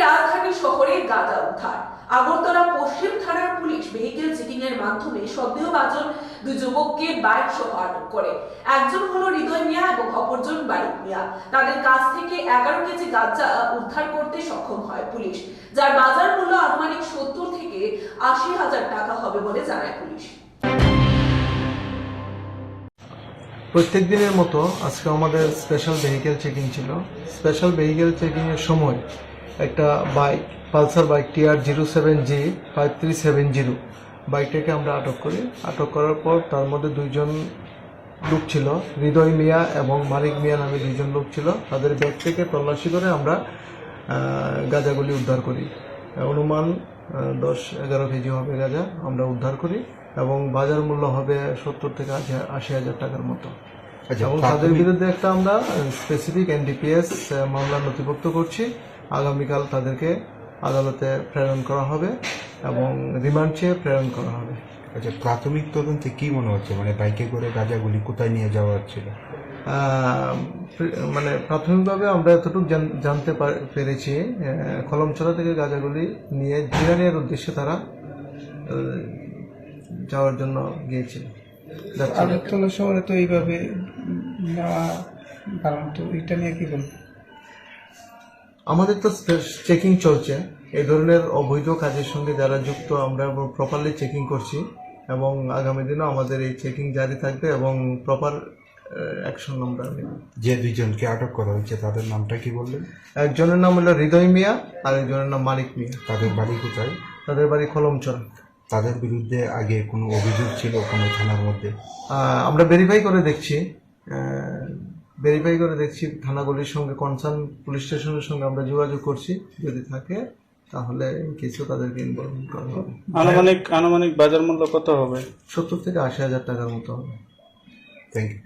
রাজধানী শহরে গাঁজা উদ্ধার। আগরতলা পশ্চিম থানার পুলিশ ভেহিকেল চেকিং এর মাধ্যমে সন্দেহভাজন দুই যুবককে বাইক সহ আটক করে। একজন হলো হৃদয় মিয়া এবং অপরজন মানিক মিয়া। তাদের কাছ থেকে 11 কেজি গাঁজা উদ্ধার করতে সক্ষম হয় পুলিশ, যার বাজার মূল্য আনুমানিক 70 থেকে 80,000 টাকা হবে বলে জানায় পুলিশ। প্রত্যেক দিনের মতো আজকে আমাদের স্পেশাল ভেহিকেল চেকিং ছিল। স্পেশাল ভেহিকেল চেকিং এর সময় একটা বাইক, পালসার বাইক TR07G 5370 বাইকটাকে আমরা আটক করি। আটক করার পর তার মধ্যে দুইজন লোক ছিল, হৃদয় মিয়া এবং মানিক মিয়া নামে দুইজন লোক ছিল। তাদের ব্যাগ থেকে তল্লাশি করে আমরা গাঁজাগুলি উদ্ধার করি। অনুমান 10-11 কেজি হবে গাঁজা আমরা উদ্ধার করি এবং বাজার মূল্য হবে 70 থেকে 80,000 টাকার মতো। এবং তাদের বিরুদ্ধে একটা আমরা স্পেসিফিক NDPS মামলা নথিভুক্ত করছি। আগামীকাল তাদেরকে আদালতে প্রেরণ করা হবে এবং রিমান্ড চেয়ে প্রেরণ করা হবে। আচ্ছা, প্রাথমিক তদন্তে কি মনে হচ্ছে, মানে বাইকে করে গাঁজাগুলি কোথায় নিয়ে যাওয়া হচ্ছিল? মানে প্রাথমিকভাবে আমরা এতটুকু জানতে পেরেছি, কলমছড়া থেকে গাঁজাগুলি নিয়ে জিরানিয়ার উদ্দেশ্যে তারা যাওয়ার জন্য গিয়েছিল। আগরতলা শহরে তো এইভাবে নেওয়া কারণ, তো এটা নিয়ে কি বলবো? আমাদের তো চেকিং চলছে। এই ধরনের অবৈধ কাজের সঙ্গে যারা যুক্ত আমরা প্রপারলি চেকিং করছি এবং আগামী দিনও আমাদের এই চেকিং জারি থাকবে এবং প্রপার অ্যাকশন আমরা নেব। যে দুইজনকে আটক করা হয়েছে তাদের নামটা কি বললেন? একজনের নাম হলো হৃদয় মিয়া আর একজনের নাম মানিক মিয়া। তাদের বাড়ি কোথায়? তাদের বাড়ি কলমছড়া। তাদের বিরুদ্ধে আগে কোনো অভিযোগ ছিল কোনো থানার মধ্যে? আমরা ভেরিফাই করে দেখছি থানাগুলির সঙ্গে, কনসার্ন পুলিশ স্টেশনের সঙ্গে আমরা যোগাযোগ করছি। যদি থাকে তাহলে কিছু তাদেরকে ইনভলভ করা হবে। আনুমানিক বাজার মূল্য কত হবে? 70 থেকে 80,000 টাকার মতো হবে। Thank you.